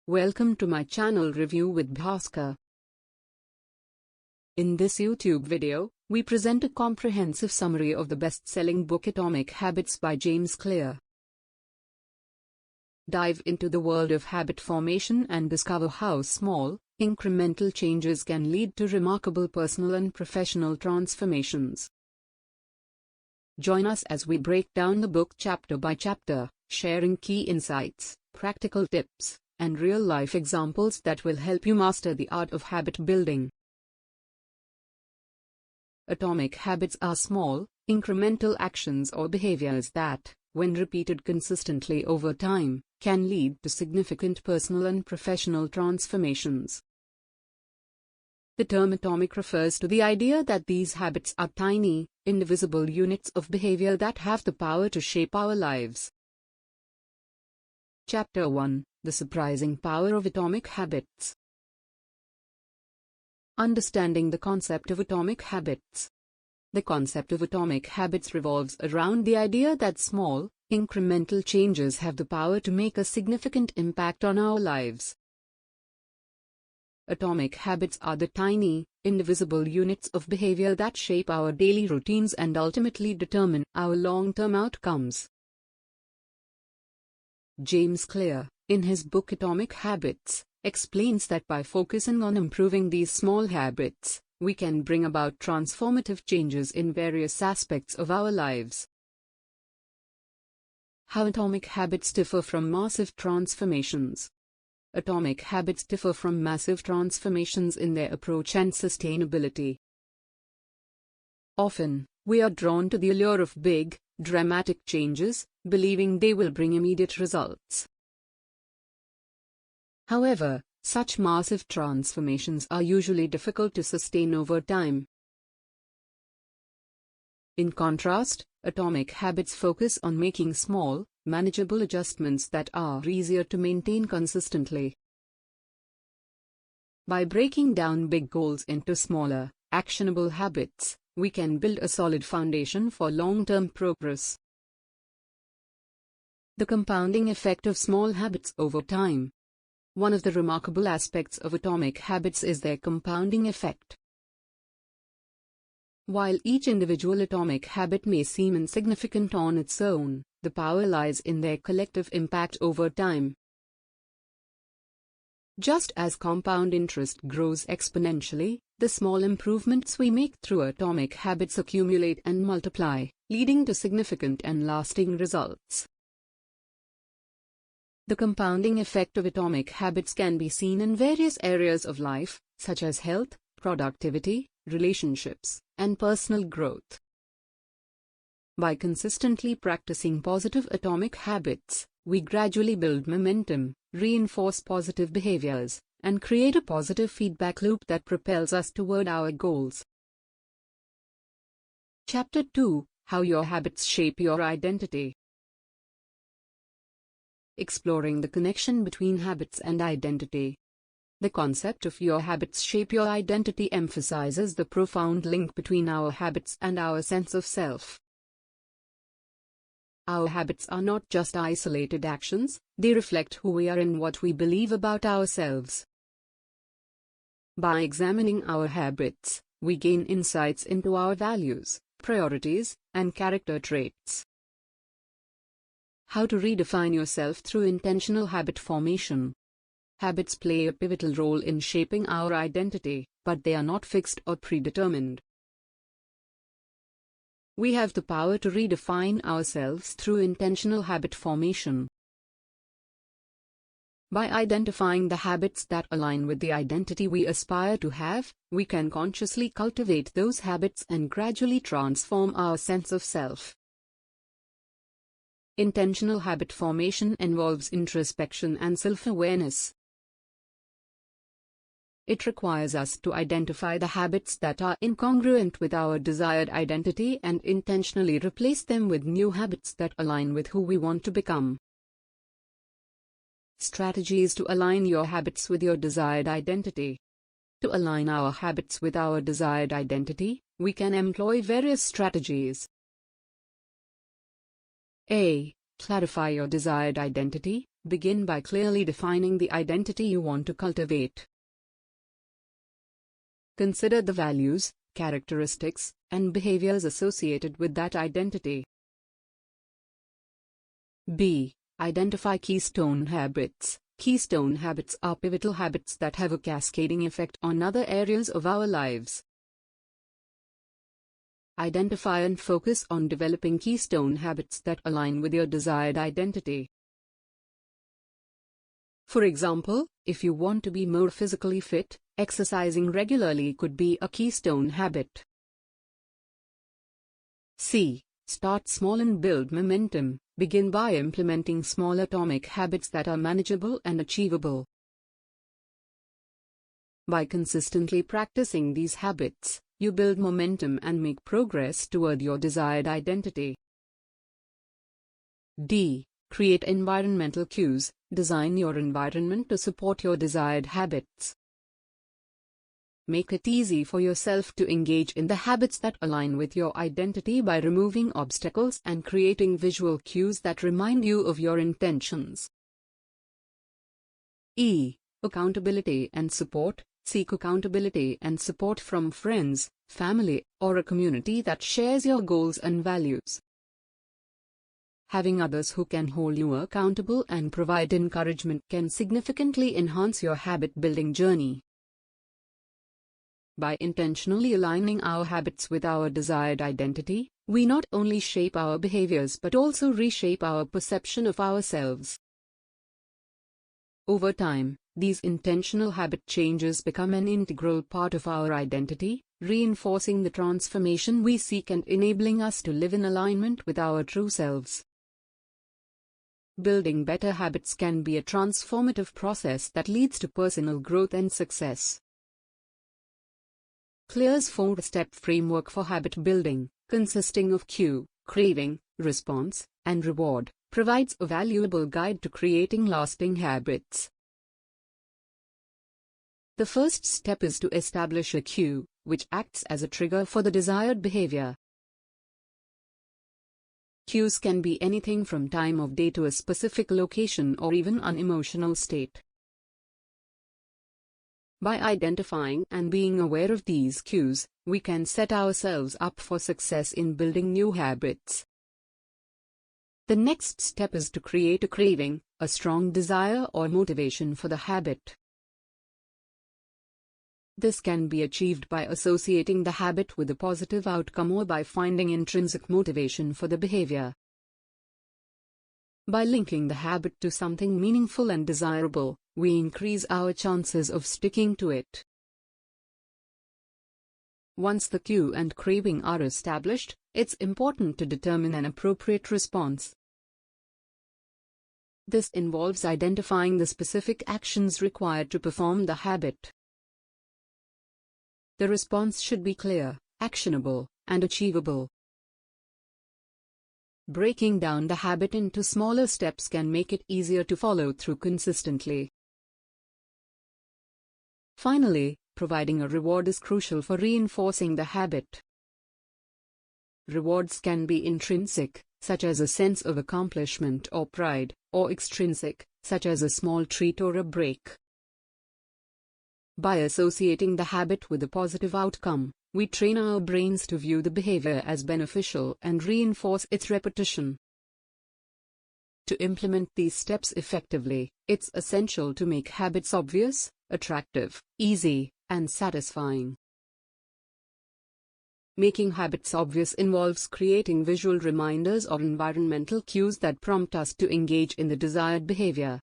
Welcome to my channel Review with Bhaskar. In this YouTube video, we present a comprehensive summary of the best-selling book Atomic Habits by James Clear. Dive into the world of habit formation and discover how small, incremental changes can lead to remarkable personal and professional transformations. Join us as we break down the book chapter by chapter, sharing key insights, practical tips, and real-life examples that will help you master the art of habit building. Atomic habits are small, incremental actions or behaviors that, when repeated consistently over time, can lead to significant personal and professional transformations. The term atomic refers to the idea that these habits are tiny, indivisible units of behavior that have the power to shape our lives. Chapter 1: The Surprising Power of Atomic Habits. Understanding the concept of atomic habits. The concept of atomic habits revolves around the idea that small, incremental changes have the power to make a significant impact on our lives. Atomic habits are the tiny, indivisible units of behavior that shape our daily routines and ultimately determine our long-term outcomes. James Clear, in his book Atomic Habits, explains that by focusing on improving these small habits, we can bring about transformative changes in various aspects of our lives. How atomic habits differ from massive transformations. Atomic habits differ from massive transformations in their approach and sustainability. Often, we are drawn to the allure of big, dramatic changes, believing they will bring immediate results. However, such massive transformations are usually difficult to sustain over time. In contrast, atomic habits focus on making small, manageable adjustments that are easier to maintain consistently. By breaking down big goals into smaller, actionable habits, we can build a solid foundation for long-term progress. The compounding effect of small habits over time. One of the remarkable aspects of atomic habits is their compounding effect. While each individual atomic habit may seem insignificant on its own, the power lies in their collective impact over time. Just as compound interest grows exponentially, the small improvements we make through atomic habits accumulate and multiply, leading to significant and lasting results. The compounding effect of atomic habits can be seen in various areas of life, such as health, productivity, relationships, and personal growth. By consistently practicing positive atomic habits, we gradually build momentum, reinforce positive behaviors, and create a positive feedback loop that propels us toward our goals. Chapter 2: How Your Habits Shape Your Identity. Exploring the connection between habits and identity. The concept of your habits shape your identity emphasizes the profound link between our habits and our sense of self. Our habits are not just isolated actions, they reflect who we are and what we believe about ourselves. By examining our habits, we gain insights into our values, priorities, and character traits. How to redefine yourself through intentional habit formation. Habits play a pivotal role in shaping our identity, but they are not fixed or predetermined. We have the power to redefine ourselves through intentional habit formation. By identifying the habits that align with the identity we aspire to have, we can consciously cultivate those habits and gradually transform our sense of self. Intentional habit formation involves introspection and self-awareness. It requires us to identify the habits that are incongruent with our desired identity and intentionally replace them with new habits that align with who we want to become. Strategies to align your habits with your desired identity. To align our habits with our desired identity, we can employ various strategies. A. Clarify your desired identity. Begin by clearly defining the identity you want to cultivate. Consider the values, characteristics, and behaviors associated with that identity. B. Identify keystone habits. Keystone habits are pivotal habits that have a cascading effect on other areas of our lives. Identify and focus on developing keystone habits that align with your desired identity. For example, if you want to be more physically fit, exercising regularly could be a keystone habit. C. Start small and build momentum. Begin by implementing small atomic habits that are manageable and achievable. By consistently practicing these habits, you build momentum and make progress toward your desired identity. D. Create environmental cues. Design your environment to support your desired habits. Make it easy for yourself to engage in the habits that align with your identity by removing obstacles and creating visual cues that remind you of your intentions. E. Accountability and support. Seek accountability and support from friends, family, or a community that shares your goals and values. Having others who can hold you accountable and provide encouragement can significantly enhance your habit-building journey. By intentionally aligning our habits with our desired identity, we not only shape our behaviors but also reshape our perception of ourselves. Over time, these intentional habit changes become an integral part of our identity, reinforcing the transformation we seek and enabling us to live in alignment with our true selves. Building better habits can be a transformative process that leads to personal growth and success. Clear's 4-step framework for habit building, consisting of cue, craving, response, and reward, provides a valuable guide to creating lasting habits. The first step is to establish a cue, which acts as a trigger for the desired behavior. Cues can be anything from time of day to a specific location or even an emotional state. By identifying and being aware of these cues, we can set ourselves up for success in building new habits. The next step is to create a craving, a strong desire or motivation for the habit. This can be achieved by associating the habit with a positive outcome or by finding intrinsic motivation for the behavior. By linking the habit to something meaningful and desirable, we increase our chances of sticking to it. Once the cue and craving are established, it's important to determine an appropriate response. This involves identifying the specific actions required to perform the habit. The response should be clear, actionable, and achievable. Breaking down the habit into smaller steps can make it easier to follow through consistently. Finally, providing a reward is crucial for reinforcing the habit. Rewards can be intrinsic, such as a sense of accomplishment or pride, or extrinsic, such as a small treat or a break. By associating the habit with a positive outcome, we train our brains to view the behavior as beneficial and reinforce its repetition. To implement these steps effectively, it's essential to make habits obvious, attractive, easy, and satisfying. Making habits obvious involves creating visual reminders or environmental cues that prompt us to engage in the desired behavior.